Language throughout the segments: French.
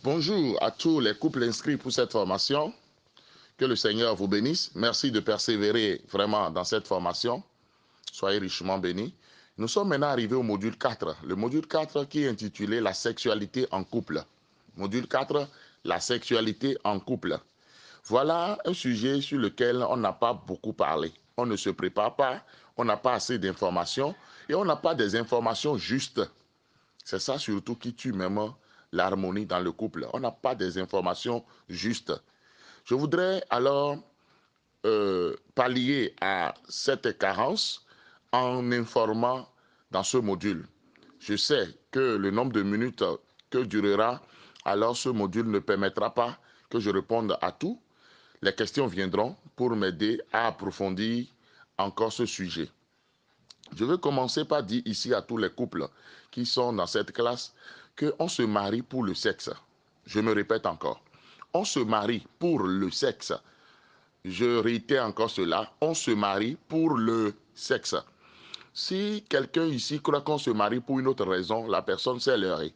Bonjour à tous les couples inscrits pour cette formation. Que le Seigneur vous bénisse. Merci de persévérer vraiment dans cette formation. Soyez richement bénis. Nous sommes maintenant arrivés au module 4. Le module 4 qui est intitulé La sexualité en couple. Module 4, la sexualité en couple. Voilà un sujet sur lequel on n'a pas beaucoup parlé. On ne se prépare pas, on n'a pas assez d'informations et on n'a pas des informations justes. C'est ça surtout qui tue même l'harmonie dans le couple. On n'a pas des informations justes. Je voudrais alors pallier à cette carence en informant dans ce module. Je sais que le nombre de minutes que durera alors ce module ne permettra pas que je réponde à tout. Les questions viendront pour m'aider à approfondir encore ce sujet. Je veux commencer par dire ici à tous les couples qui sont dans cette classe qu'on se marie pour le sexe. Je me répète encore. On se marie pour le sexe. Je réitère encore cela. On se marie pour le sexe. Si quelqu'un ici croit qu'on se marie pour une autre raison, la personne s'est leurrée.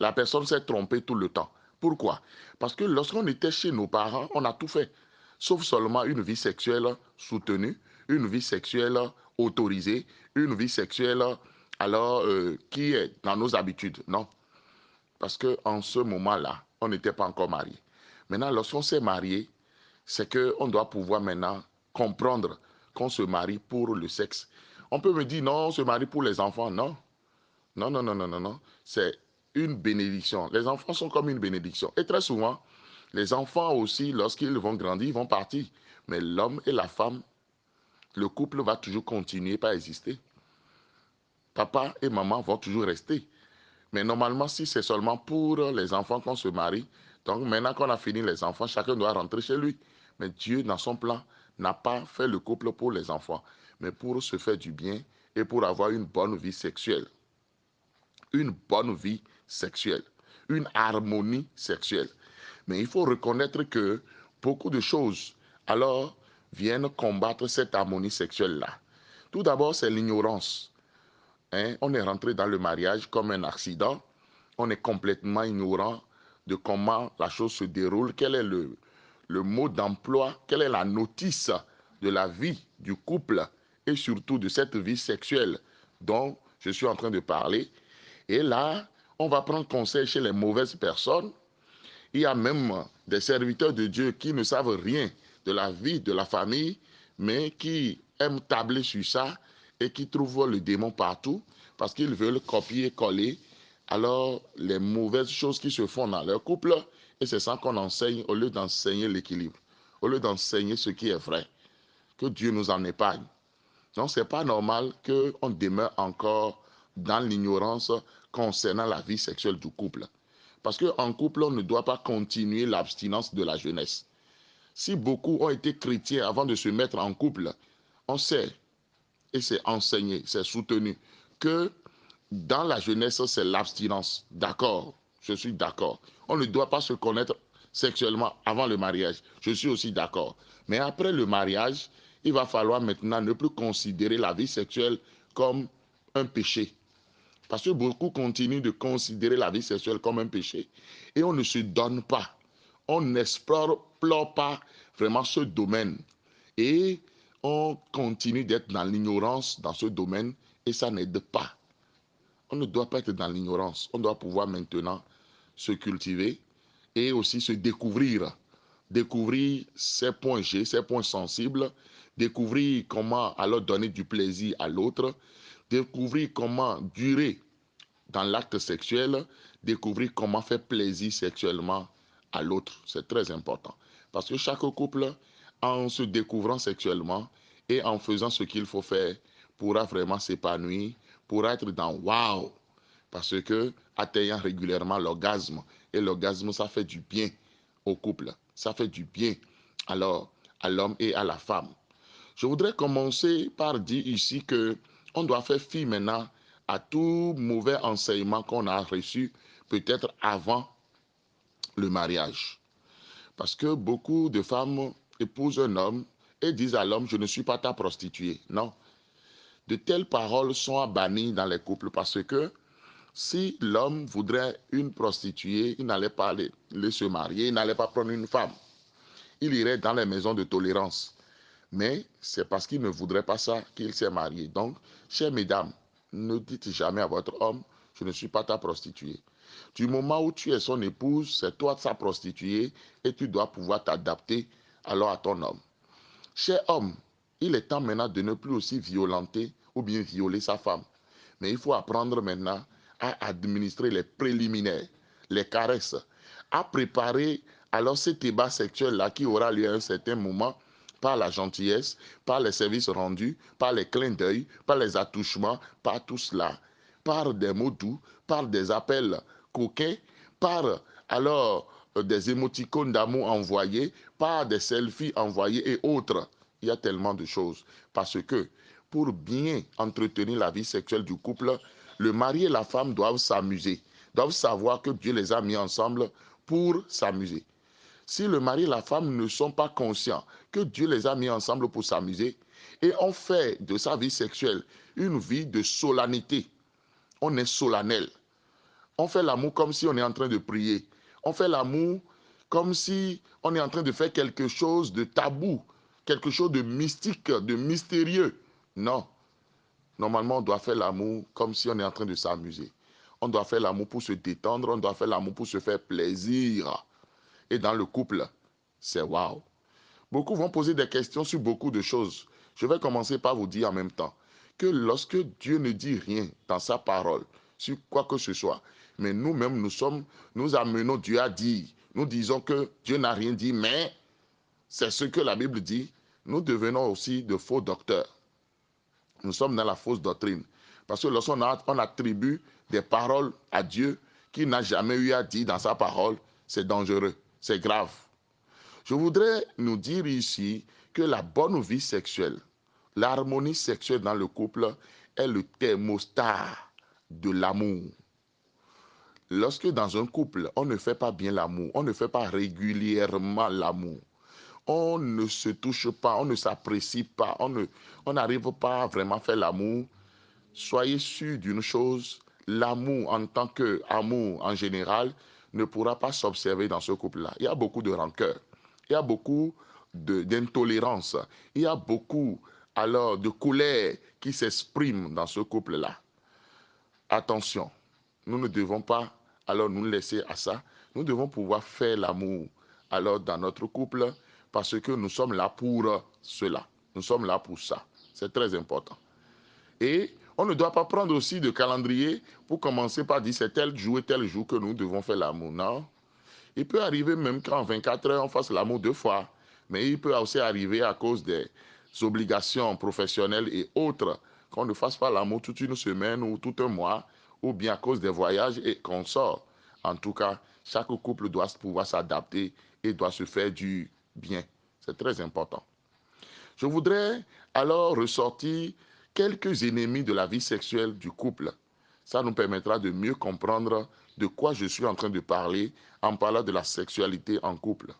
La personne s'est trompée tout le temps. Pourquoi? Parce que lorsqu'on était chez nos parents, on a tout fait. Sauf seulement une vie sexuelle soutenue, une vie sexuelle autorisée, une vie sexuelle alors qui est dans nos habitudes. Non. Parce qu'en ce moment-là, on n'était pas encore mariés. Maintenant, lorsqu'on s'est marié, c'est qu'on doit pouvoir maintenant comprendre qu'on se marie pour le sexe. On peut me dire non, on se marie pour les enfants. Non. Non, non, non, non, non, non. C'est une bénédiction. Les enfants sont comme une bénédiction. Et très souvent, les enfants aussi, lorsqu'ils vont grandir, ils vont partir. Mais l'homme et la femme, le couple va toujours continuer par exister. Papa et maman vont toujours rester. Mais normalement, si c'est seulement pour les enfants qu'on se marie, donc maintenant qu'on a fini les enfants, chacun doit rentrer chez lui. Mais Dieu, dans son plan, n'a pas fait le couple pour les enfants, mais pour se faire du bien et pour avoir une bonne vie sexuelle. Une bonne vie sexuelle, une harmonie sexuelle. Mais il faut reconnaître que beaucoup de choses alors viennent combattre cette harmonie sexuelle-là. Tout d'abord, c'est l'ignorance. On est rentré dans le mariage comme un accident. On est complètement ignorant de comment la chose se déroule, quel est le mot d'emploi, quelle est la notice de la vie du couple et surtout de cette vie sexuelle dont je suis en train de parler. Et là, on va prendre conseil chez les mauvaises personnes. Il y a même des serviteurs de Dieu qui ne savent rien de la vie, de la famille, mais qui aiment tabler sur ça et qui trouvent le démon partout parce qu'ils veulent copier-coller alors les mauvaises choses qui se font dans leur couple. Et c'est ça qu'on enseigne au lieu d'enseigner l'équilibre, au lieu d'enseigner ce qui est vrai. Que Dieu nous en épargne. Donc, ce n'est pas normal qu'on demeure encore dans l'ignorance concernant la vie sexuelle du couple. Parce qu'en couple, on ne doit pas continuer l'abstinence de la jeunesse. Si beaucoup ont été chrétiens avant de se mettre en couple, on sait, et c'est enseigné, c'est soutenu, que dans la jeunesse, c'est l'abstinence. D'accord, je suis d'accord. On ne doit pas se connaître sexuellement avant le mariage. Je suis aussi d'accord. Mais après le mariage, il va falloir maintenant ne plus considérer la vie sexuelle comme un péché. Parce que beaucoup continuent de considérer la vie sexuelle comme un péché. Et on ne se donne pas. On n'explore pas vraiment ce domaine. Et on continue d'être dans l'ignorance dans ce domaine et ça n'aide pas. On ne doit pas être dans l'ignorance. On doit pouvoir maintenant se cultiver et aussi se découvrir. Découvrir ses points G, ses points sensibles. Découvrir comment alors donner du plaisir à l'autre. Découvrir comment durer dans l'acte sexuel. Découvrir comment faire plaisir sexuellement à l'autre. C'est très important. Parce que chaque couple, en se découvrant sexuellement et en faisant ce qu'il faut faire, pourra vraiment s'épanouir, pourra être dans waouh. Parce que atteignant régulièrement l'orgasme, et l'orgasme, ça fait du bien au couple, ça fait du bien alors à l'homme et à la femme. Je voudrais commencer par dire ici que on doit faire fi maintenant à tout mauvais enseignement qu'on a reçu peut-être avant le mariage. Parce que beaucoup de femmes épousent un homme et disent à l'homme, je ne suis pas ta prostituée. Non. De telles paroles sont à bannir dans les couples parce que Si l'homme voudrait une prostituée, il n'allait pas aller se marier, il n'allait pas prendre une femme. Il irait dans les maisons de tolérance. Mais c'est parce qu'il ne voudrait pas ça qu'il s'est marié. Donc, chères mesdames, ne dites jamais à votre homme, je ne suis pas ta prostituée. Du moment où tu es son épouse, c'est toi sa prostituée et tu dois pouvoir t'adapter alors à ton homme. Cher homme, il est temps maintenant de ne plus aussi violenter ou bien violer sa femme. Mais il faut apprendre maintenant à administrer les préliminaires, les caresses, à préparer alors cet débat sexuel-là qui aura lieu à un certain moment par la gentillesse, par les services rendus, par les clins d'œil, par les attouchements, par tout cela, par des mots doux, par des appels coquins, par alors des émoticônes d'amour envoyés, par des selfies envoyés et autres. Il y a tellement de choses. Parce que pour bien entretenir la vie sexuelle du couple, le mari et la femme doivent s'amuser, doivent savoir que Dieu les a mis ensemble pour s'amuser. Si le mari et la femme ne sont pas conscients que Dieu les a mis ensemble pour s'amuser, et on fait de sa vie sexuelle une vie de solennité, on est solennel. On fait l'amour comme si on est en train de prier. On fait l'amour comme si on est en train de faire quelque chose de tabou, quelque chose de mystique, de mystérieux. Non. Normalement, on doit faire l'amour comme si on est en train de s'amuser. On doit faire l'amour pour se détendre, on doit faire l'amour pour se faire plaisir. Et dans le couple, c'est waouh. Beaucoup vont poser des questions sur beaucoup de choses. Je vais commencer par vous dire en même temps que lorsque Dieu ne dit rien dans sa parole, sur quoi que ce soit, mais nous-mêmes, nous amenons Dieu à dire. Nous disons que Dieu n'a rien dit, mais c'est ce que la Bible dit. Nous devenons aussi de faux docteurs. Nous sommes dans la fausse doctrine. Parce que lorsqu'on on attribue des paroles à Dieu qu'il n'a jamais eu à dire dans sa parole, c'est dangereux, c'est grave. Je voudrais nous dire ici que la bonne vie sexuelle, l'harmonie sexuelle dans le couple est le thermostat de l'amour. Lorsque dans un couple, on ne fait pas bien l'amour, on ne fait pas régulièrement l'amour, on ne se touche pas, on ne s'apprécie pas, on n'arrive pas à vraiment faire l'amour, soyez sûr d'une chose, l'amour en tant qu'amour en général ne pourra pas s'observer dans ce couple-là. Il y a beaucoup de rancœur, il y a beaucoup d'intolérance, il y a beaucoup alors de colère qui s'exprime dans ce couple-là. Attention, nous ne devons pas alors nous laisser à ça. Nous devons pouvoir faire l'amour alors dans notre couple parce que nous sommes là pour cela. Nous sommes là pour ça. C'est très important. Et on ne doit pas prendre aussi de calendrier pour commencer par dire c'est tel jour et tel jour que nous devons faire l'amour. Non. Il peut arriver même qu'en 24 heures, on fasse l'amour 2 fois. Mais il peut aussi arriver à cause des obligations professionnelles et autres qu'on ne fasse pas l'amour toute une semaine ou tout un mois ou bien à cause des voyages et qu'on sort. En tout cas, chaque couple doit pouvoir s'adapter et doit se faire du bien. C'est très important. Je voudrais alors ressortir quelques ennemis de la vie sexuelle du couple. Ça nous permettra de mieux comprendre de quoi je suis en train de parler en parlant de la sexualité en couple.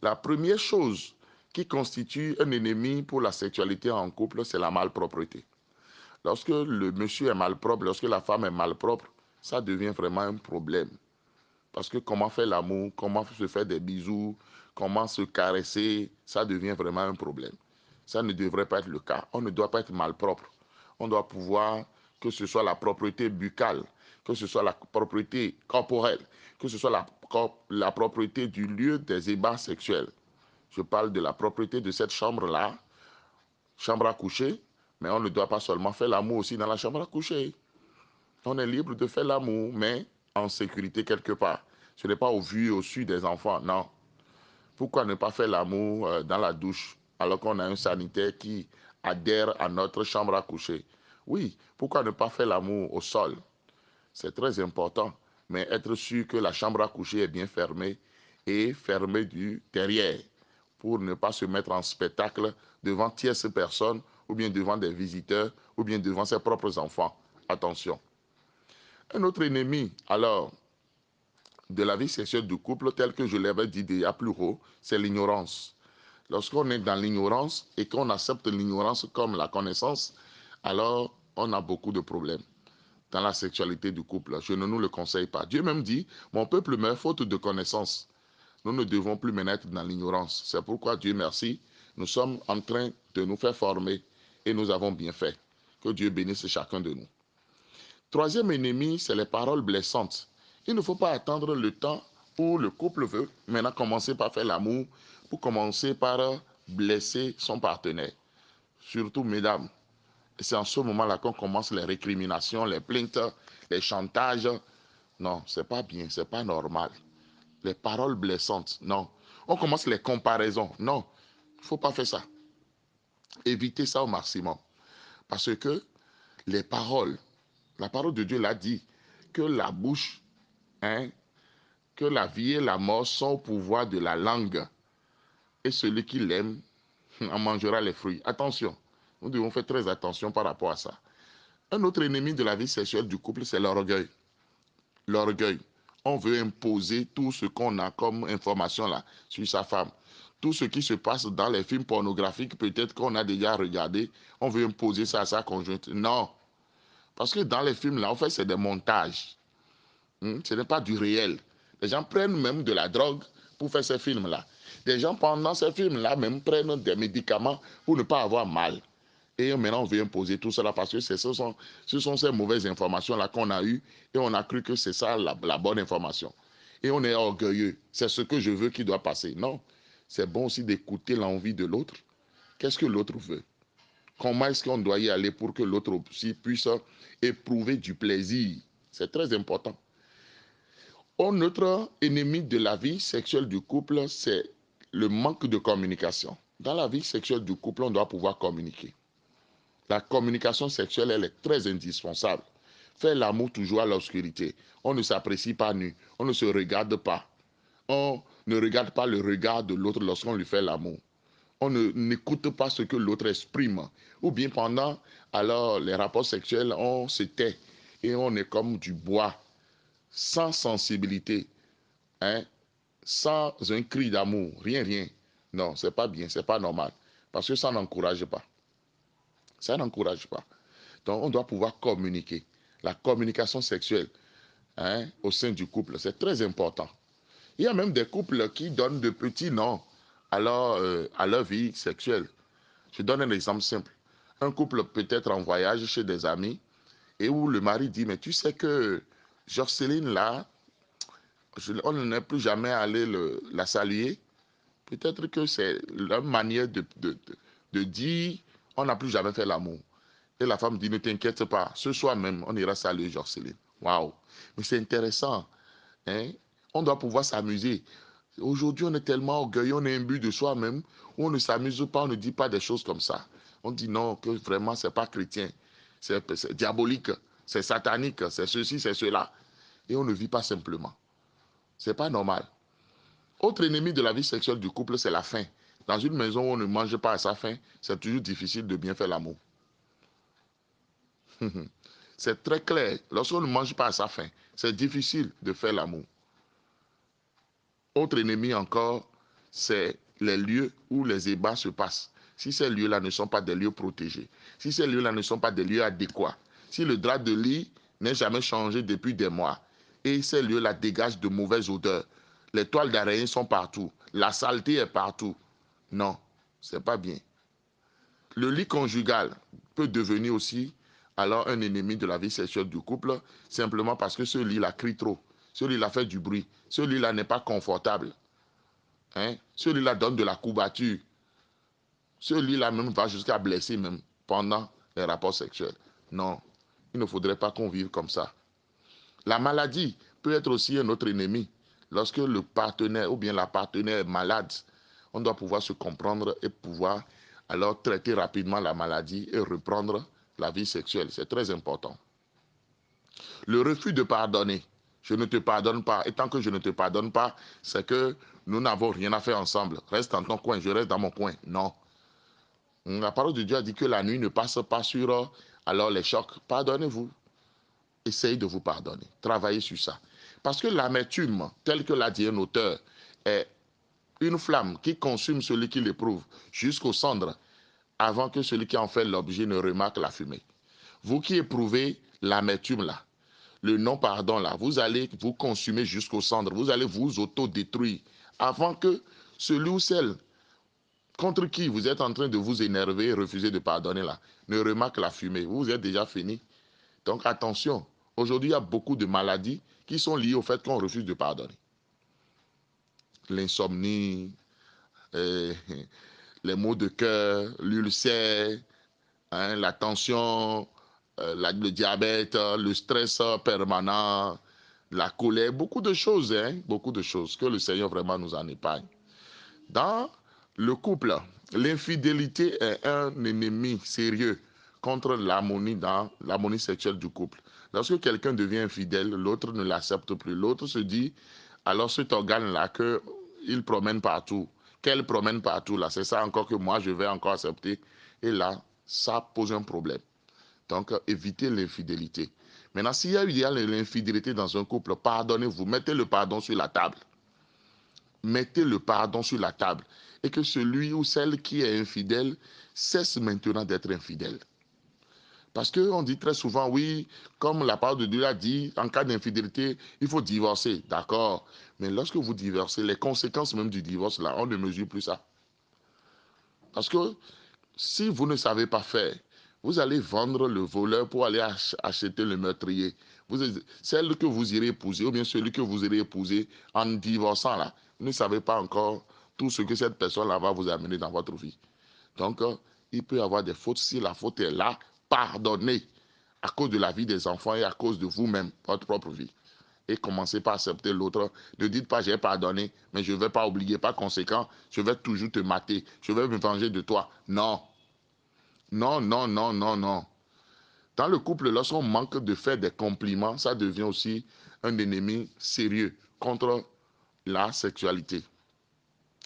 La première chose qui constitue un ennemi pour la sexualité en couple, c'est la malpropreté. Lorsque le monsieur est malpropre, lorsque la femme est malpropre, ça devient vraiment un problème. Parce que comment faire l'amour, comment se faire des bisous, comment se caresser, ça devient vraiment un problème. Ça ne devrait pas être le cas. On ne doit pas être malpropre. On doit pouvoir, que ce soit la propreté buccale, que ce soit la propreté corporelle, que ce soit la propreté du lieu des ébats sexuels. Je parle de la propreté de cette chambre-là, chambre à coucher, mais on ne doit pas seulement faire l'amour aussi dans la chambre à coucher. On est libre de faire l'amour, mais en sécurité quelque part. Ce n'est pas au vu et au su des enfants, non. Pourquoi ne pas faire l'amour dans la douche alors qu'on a un sanitaire qui adhère à notre chambre à coucher? Oui, pourquoi ne pas faire l'amour au sol? C'est très important, mais être sûr que la chambre à coucher est bien fermée et fermée du derrière pour ne pas se mettre en spectacle devant tierces personnes ou bien devant des visiteurs ou bien devant ses propres enfants. Attention. Un autre ennemi, alors, de la vie sexuelle du couple, tel que je l'avais dit déjà plus haut, c'est l'ignorance. Lorsqu'on est dans l'ignorance et qu'on accepte l'ignorance comme la connaissance, alors on a beaucoup de problèmes. dans la sexualité du couple. Je ne nous le conseille pas. Dieu même dit, mon peuple meurt faute de connaissance. Nous ne devons plus maintenant être dans l'ignorance. C'est pourquoi Dieu merci, nous sommes en train de nous faire former et nous avons bien fait. Que Dieu bénisse chacun de nous. Troisième ennemi, c'est les paroles blessantes. Il ne faut pas attendre le temps où le couple veut maintenant commencer par faire l'amour, pour commencer par blesser son partenaire. Surtout, mesdames, c'est en ce moment-là qu'on commence les récriminations, les plaintes, les chantages. Non, c'est pas bien, c'est pas normal. Les paroles blessantes, non. On commence les comparaisons, non. Il ne faut pas faire ça. Évitez ça au maximum. Parce que les paroles, la parole de Dieu l'a dit, que la bouche, hein, que la vie et la mort sont au pouvoir de la langue. Et celui qui l'aime en mangera les fruits. Attention, nous devons faire très attention par rapport à ça. Un autre ennemi de la vie sexuelle du couple, c'est l'orgueil. L'orgueil. On veut imposer tout ce qu'on a comme information là sur sa femme. Tout ce qui se passe dans les films pornographiques, peut-être qu'on a déjà regardé, on veut imposer ça à sa conjointe. Non. Parce que dans les films là, en fait, c'est des montages. Ce n'est pas du réel. Les gens prennent même de la drogue pour faire ces films-là. Les gens, pendant ces films-là, même prennent des médicaments pour ne pas avoir mal. Et maintenant, on veut imposer tout cela parce que ce sont ces mauvaises informations-là qu'on a eues et on a cru que c'est ça la bonne information. Et on est orgueilleux. C'est ce que je veux qui doit passer. Non. C'est bon aussi d'écouter l'envie de l'autre. Qu'est-ce que l'autre veut? Comment est-ce qu'on doit y aller pour que l'autre aussi puisse éprouver du plaisir? C'est très important. Un autre ennemi de la vie sexuelle du couple, c'est le manque de communication. Dans la vie sexuelle du couple, on doit pouvoir communiquer. La communication sexuelle, elle est très indispensable. Faire l'amour toujours à l'obscurité. On ne s'apprécie pas nu. On ne se regarde pas. On ne regarde pas le regard de l'autre lorsqu'on lui fait l'amour. On n'écoute pas ce que l'autre exprime. Ou bien pendant alors les rapports sexuels, on se tait et on est comme du bois, sans sensibilité, hein, sans un cri d'amour, rien, rien. Non, c'est pas bien, c'est pas normal. Parce que ça n'encourage pas. Ça n'encourage pas. Donc, on doit pouvoir communiquer. La communication sexuelle, hein, au sein du couple, c'est très important. Il y a même des couples qui donnent de petits noms à leur vie sexuelle. Je donne un exemple simple. Un couple peut être en voyage chez des amis et où le mari dit, mais tu sais que Jocelyne, là, on n'est plus jamais allé la saluer. Peut-être que c'est leur manière de dire, on n'a plus jamais fait l'amour. Et la femme dit, ne t'inquiète pas, ce soir même, on ira saluer Jocelyne. Waouh! Mais c'est intéressant. Hein? On doit pouvoir s'amuser. Aujourd'hui, on est tellement orgueilleux, on est imbu de soi-même, où on ne s'amuse pas, on ne dit pas des choses comme ça. On dit non, que vraiment, c'est pas chrétien. C'est diabolique, c'est satanique, c'est ceci, c'est cela. Et on ne vit pas simplement. C'est pas normal. Autre ennemi de la vie sexuelle du couple, c'est la faim. Dans une maison où on ne mange pas à sa faim, c'est toujours difficile de bien faire l'amour. C'est très clair. Lorsqu'on ne mange pas à sa faim, c'est difficile de faire l'amour. Autre ennemi encore, c'est les lieux où les ébats se passent. Si ces lieux-là ne sont pas des lieux protégés, si ces lieux-là ne sont pas des lieux adéquats, si le drap de lit n'est jamais changé depuis des mois, et ces lieux-là dégagent de mauvaises odeurs, les toiles d'araignée sont partout, la saleté est partout. Non, c'est pas bien. Le lit conjugal peut devenir aussi alors un ennemi de la vie sexuelle du couple, simplement parce que ce lit-là crie trop, ce lit-là fait du bruit, ce lit-là n'est pas confortable. Hein? Ce lit-là donne de la courbature. Ce lit-là même va jusqu'à blesser même pendant les rapports sexuels. Non, il ne faudrait pas qu'on vive comme ça. La maladie peut être aussi un autre ennemi. Lorsque le partenaire ou bien la partenaire est malade, on doit pouvoir se comprendre et pouvoir alors traiter rapidement la maladie et reprendre la vie sexuelle. C'est très important. Le refus de pardonner. Je ne te pardonne pas. Et tant que je ne te pardonne pas, c'est que nous n'avons rien à faire ensemble. Reste dans ton coin, je reste dans mon coin. Non. La parole de Dieu a dit que la nuit ne passe pas sur alors les chocs. Pardonnez-vous. Essayez de vous pardonner. Travaillez sur ça. Parce que l'amertume, telle que l'a dit un auteur, est une flamme qui consume celui qui l'éprouve jusqu'aux cendres avant que celui qui en fait l'objet ne remarque la fumée. Vous qui éprouvez l'amertume là, le non-pardon là, vous allez vous consumer jusqu'au cendre, vous allez vous autodétruire avant que celui ou celle contre qui vous êtes en train de vous énerver et refuser de pardonner là, ne remarque la fumée. Vous êtes déjà fini. Donc attention, aujourd'hui il y a beaucoup de maladies qui sont liées au fait qu'on refuse de pardonner. L'insomnie, euh, les maux de cœur, l'ulcère, hein, la tension, le diabète, le stress permanent, la colère, beaucoup de choses, hein, beaucoup de choses, que le Seigneur vraiment nous en épargne. Dans le couple, l'infidélité est un ennemi sérieux contre l'harmonie sexuelle du couple. Lorsque quelqu'un devient infidèle, l'autre ne l'accepte plus. L'autre se dit, alors cet organe-là qu'il promène partout, qu'elle promène partout, là, c'est ça encore que moi je vais encore accepter. Et là, ça pose un problème. Donc, évitez l'infidélité. Maintenant, s'il y a l'infidélité dans un couple, pardonnez-vous, mettez le pardon sur la table. Mettez le pardon sur la table. Et que celui ou celle qui est infidèle cesse maintenant d'être infidèle. Parce qu'on dit très souvent, oui, comme la parole de Dieu a dit, en cas d'infidélité, il faut divorcer. D'accord. Mais lorsque vous divorcez, les conséquences même du divorce, là, on ne mesure plus ça. Parce que si vous ne savez pas faire, vous allez vendre le voleur pour aller acheter le meurtrier. Celle que vous irez épouser, ou bien celui que vous irez épouser en divorçant, là, vous ne savez pas encore tout ce que cette personne-là va vous amener dans votre vie. Donc, il peut y avoir des fautes. Si la faute est là, pardonnez à cause de la vie des enfants et à cause de vous-même, votre propre vie. Et commencez par accepter l'autre. Ne dites pas j'ai pardonné, mais je ne vais pas oublier. Par conséquent, je vais toujours te mater. Je vais me venger de toi. Non. Non, non, non, non, non. Dans le couple, lorsqu'on manque de faire des compliments, ça devient aussi un ennemi sérieux contre la sexualité.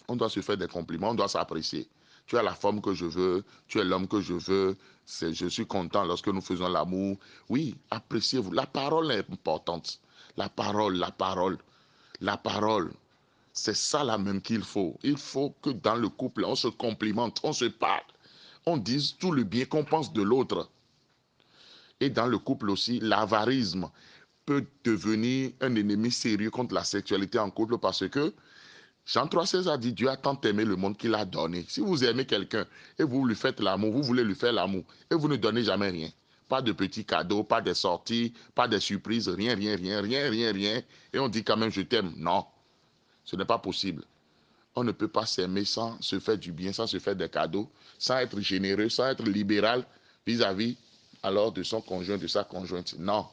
On doit se faire des compliments, on doit s'apprécier. Tu as la forme que je veux, tu es l'homme que je veux, je suis content lorsque nous faisons l'amour. Oui, appréciez-vous. La parole est importante. La parole, la parole, la parole. C'est ça là même qu'il faut. Il faut que dans le couple, on se complimente, on se parle. On dise tout le bien qu'on pense de l'autre. Et dans le couple aussi, l'avarisme peut devenir un ennemi sérieux contre la sexualité en couple parce que Jean 3,16 a dit Dieu a tant aimé le monde qu'il a donné. Si vous aimez quelqu'un et vous lui faites l'amour, vous voulez lui faire l'amour et vous ne donnez jamais rien. Pas de petits cadeaux, pas de sorties, pas de surprises, rien, rien, rien, rien, rien, rien. Et on dit quand même je t'aime. Non, ce n'est pas possible. On ne peut pas s'aimer sans se faire du bien, sans se faire des cadeaux, sans être généreux, sans être libéral vis-à-vis alors de son conjoint, de sa conjointe. Non,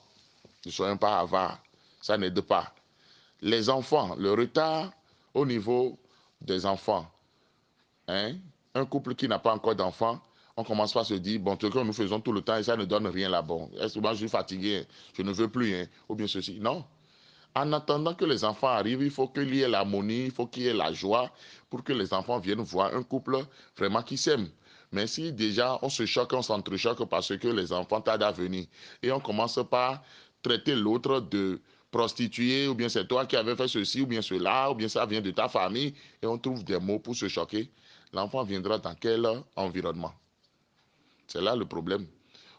ne soyons pas avares. Ça n'aide pas. Les enfants, le retard au niveau des enfants. Hein? Un couple qui n'a pas encore d'enfants, on commence par se dire, bon, ce que nous faisons tout le temps et ça ne donne rien là. Bon, est-ce que moi je suis fatigué, je ne veux plus, hein? Ou bien ceci. Non. En attendant que les enfants arrivent, il faut qu'il y ait l'harmonie, il faut qu'il y ait la joie pour que les enfants viennent voir un couple vraiment qui s'aime. Mais si déjà on se choque, on s'entrechoque parce que les enfants tardent à venir et on commence par traiter l'autre de prostituée, ou bien c'est toi qui avais fait ceci, ou bien cela, ou bien ça vient de ta famille, et on trouve des mots pour se choquer, l'enfant viendra dans quel environnement? C'est là le problème.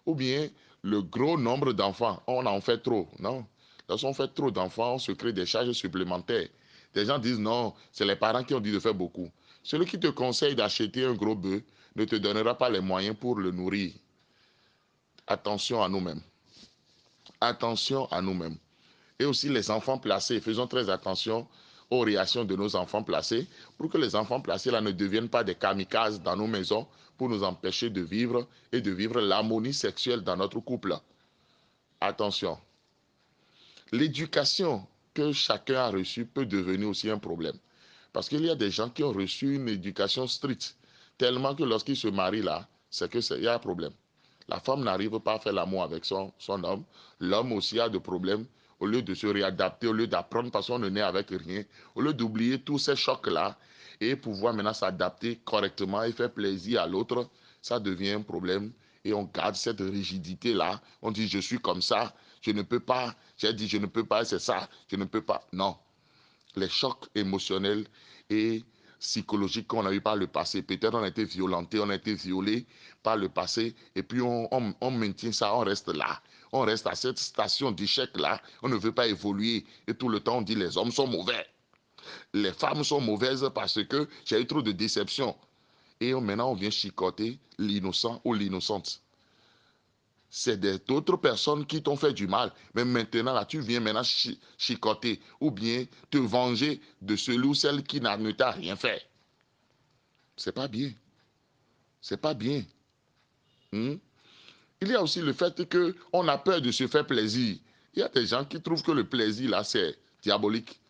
Ou bien le gros nombre d'enfants, on en fait trop, non? Lorsqu'on fait trop d'enfants, on se crée des charges supplémentaires. Des gens disent non, c'est les parents qui ont dit de faire beaucoup. Celui qui te conseille d'acheter un gros bœuf ne te donnera pas les moyens pour le nourrir. Attention à nous-mêmes. Attention à nous-mêmes. Et aussi les enfants placés. Faisons très attention aux réactions de nos enfants placés pour que les enfants placés là ne deviennent pas des kamikazes dans nos maisons pour nous empêcher de vivre et de vivre l'harmonie sexuelle dans notre couple. Attention. L'éducation que chacun a reçue peut devenir aussi un problème. Parce qu'il y a des gens qui ont reçu une éducation stricte, tellement que lorsqu'ils se marient là, c'est qu'il y a un problème. La femme n'arrive pas à faire l'amour avec son homme. L'homme aussi a des problèmes. Au lieu de se réadapter, au lieu d'apprendre parce qu'on ne naît avec rien, au lieu d'oublier tous ces chocs-là et pouvoir maintenant s'adapter correctement et faire plaisir à l'autre, ça devient un problème. Et on garde cette rigidité-là. On dit je suis comme ça, je ne peux pas. J'ai dit je ne peux pas, c'est ça, je ne peux pas. Non. Les chocs émotionnels et psychologiques qu'on a eu par le passé. Peut-être on a été violenté, on a été violé par le passé, et puis on maintient ça, on reste là. On reste à cette station d'échec-là, on ne veut pas évoluer. Et tout le temps, on dit les hommes sont mauvais. Les femmes sont mauvaises parce que j'ai eu trop de déceptions. Et maintenant, on vient chicoter l'innocent ou l'innocente. C'est d'autres personnes qui t'ont fait du mal. Mais maintenant, là, tu viens maintenant chicoter ou bien te venger de celui ou celle qui ne t'a rien fait. C'est pas bien. C'est pas bien. Hmm? Il y a aussi le fait qu'on a peur de se faire plaisir. Il y a des gens qui trouvent que le plaisir, là, c'est diabolique.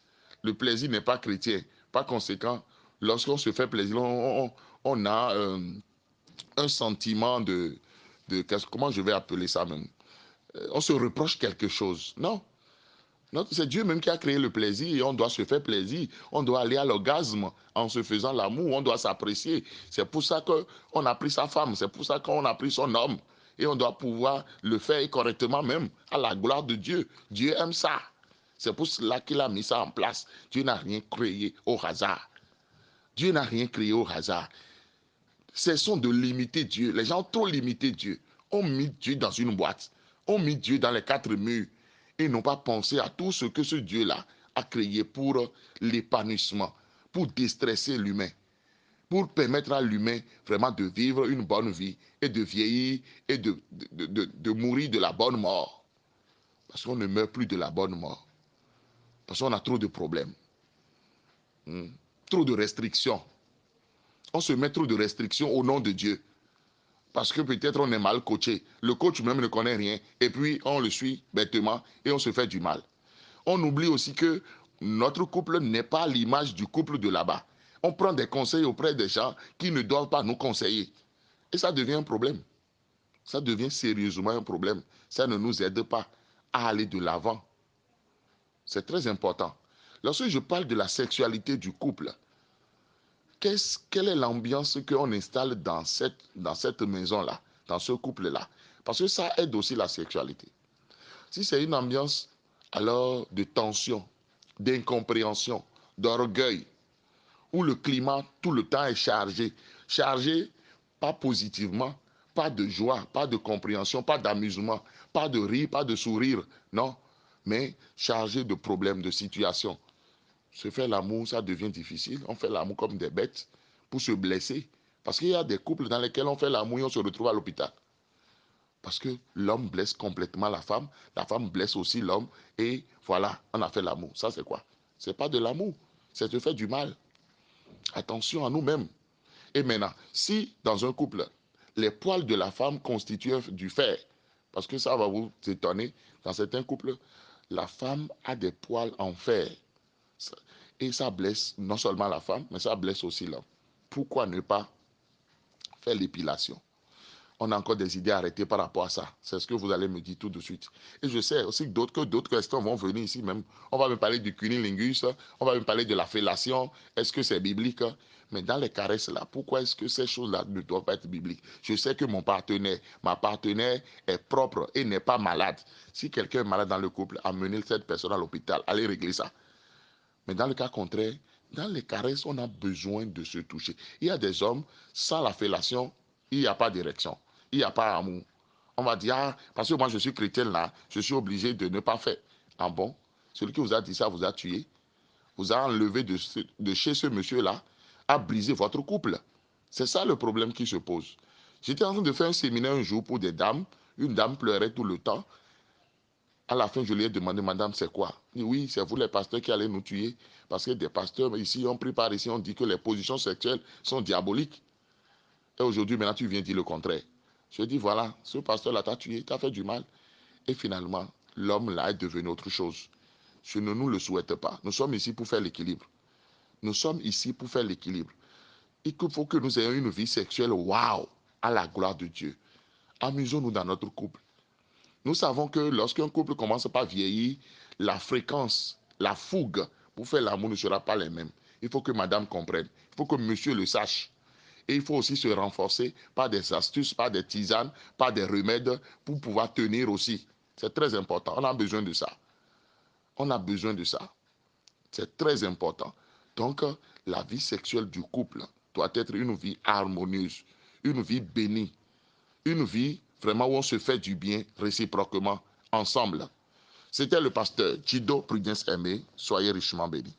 Le plaisir n'est pas chrétien. Par conséquent, lorsqu'on se fait plaisir, on a un sentiment comment je vais appeler ça même, on se reproche quelque chose. Non. Non, c'est Dieu même qui a créé le plaisir et on doit se faire plaisir. On doit aller à l'orgasme en se faisant l'amour. On doit s'apprécier. C'est pour ça qu'on a pris sa femme. C'est pour ça qu'on a pris son homme. Et on doit pouvoir le faire correctement même, à la gloire de Dieu. Dieu aime ça. C'est pour cela qu'il a mis ça en place. Dieu n'a rien créé au hasard. Dieu n'a rien créé au hasard. Cessons de limiter Dieu. Les gens ont trop limité Dieu. On mis Dieu dans une boîte. On mis Dieu dans les quatre murs. Et n'ont pas pensé à tout ce que ce Dieu-là a créé pour l'épanouissement, pour déstresser l'humain, pour permettre à l'humain vraiment de vivre une bonne vie et de vieillir et de mourir de la bonne mort. Parce qu'on ne meurt plus de la bonne mort. Parce qu'on a trop de problèmes. Trop de restrictions. On se met trop de restrictions au nom de Dieu. Parce que peut-être on est mal coaché. Le coach même ne connaît rien. Et puis on le suit bêtement et on se fait du mal. On oublie aussi que notre couple n'est pas l'image du couple de là-bas. On prend des conseils auprès des gens qui ne doivent pas nous conseiller. Et ça devient un problème. Ça devient sérieusement un problème. Ça ne nous aide pas à aller de l'avant. C'est très important. Lorsque je parle de la sexualité du couple, quelle est l'ambiance qu'on installe dans cette maison-là, dans ce couple-là? Parce que ça aide aussi la sexualité. Si c'est une ambiance alors de tension, d'incompréhension, d'orgueil, où le climat tout le temps est chargé, chargé pas positivement, pas de joie, pas de compréhension, pas d'amusement, pas de rire, pas de sourire, non, mais chargé de problèmes, de situations. Se faire l'amour, ça devient difficile. On fait l'amour comme des bêtes pour se blesser. Parce qu'il y a des couples dans lesquels on fait l'amour et on se retrouve à l'hôpital. Parce que l'homme blesse complètement la femme blesse aussi l'homme, et voilà, on a fait l'amour. Ça, c'est quoi? C'est pas de l'amour, c'est de faire du mal. Attention à nous-mêmes. Et maintenant, si dans un couple, les poils de la femme constituent du fer, parce que ça va vous étonner, dans certains couples, la femme a des poils en fer. Et ça blesse non seulement la femme, mais ça blesse aussi l'homme. Pourquoi ne pas faire l'épilation? On a encore des idées arrêtées par rapport à ça. C'est ce que vous allez me dire tout de suite. Et je sais aussi que d'autres questions vont venir ici même. On va me parler du cunnilingus, on va me parler de la fellation. Est-ce que c'est biblique? Mais dans les caresses là, pourquoi est-ce que ces choses-là ne doivent pas être bibliques? Je sais que ma partenaire est propre et n'est pas malade. Si quelqu'un est malade dans le couple, amenez cette personne à l'hôpital, allez régler ça. Mais dans le cas contraire, dans les caresses, on a besoin de se toucher. Il y a des hommes, sans la fellation, il n'y a pas d'érection, il n'y a pas d'amour. On va dire, ah, parce que moi je suis chrétien là, je suis obligé de ne pas faire. Ah bon? Celui qui vous a dit ça vous a tué, vous a enlevé de chez ce monsieur-là, a brisé votre couple. C'est ça le problème qui se pose. J'étais en train de faire un séminaire un jour pour des dames. Une dame pleurait tout le temps. À la fin, je lui ai demandé, madame, c'est quoi? Il dit, oui, c'est vous les pasteurs qui allez nous tuer. Parce que des pasteurs ici ont pris part ici, on dit que les positions sexuelles sont diaboliques. Et aujourd'hui, maintenant, tu viens dire le contraire. Je dis, voilà, ce pasteur-là t'a tué, t'a fait du mal. Et finalement, l'homme là est devenu autre chose. Je ne nous le souhaite pas. Nous sommes ici pour faire l'équilibre. Nous sommes ici pour faire l'équilibre. Il faut que nous ayons une vie sexuelle, waouh, à la gloire de Dieu. Amusons-nous dans notre couple. Nous savons que lorsqu'un couple commence par vieillir, la fréquence, la fougue pour faire l'amour ne sera pas les mêmes. Il faut que madame comprenne. Il faut que monsieur le sache. Et il faut aussi se renforcer par des astuces, par des tisanes, par des remèdes pour pouvoir tenir aussi. C'est très important. On a besoin de ça. On a besoin de ça. C'est très important. Donc, la vie sexuelle du couple doit être une vie harmonieuse, une vie bénie, une vie vraiment où on se fait du bien réciproquement, ensemble. C'était le pasteur Chido Prudence Aimé. Soyez richement bénis.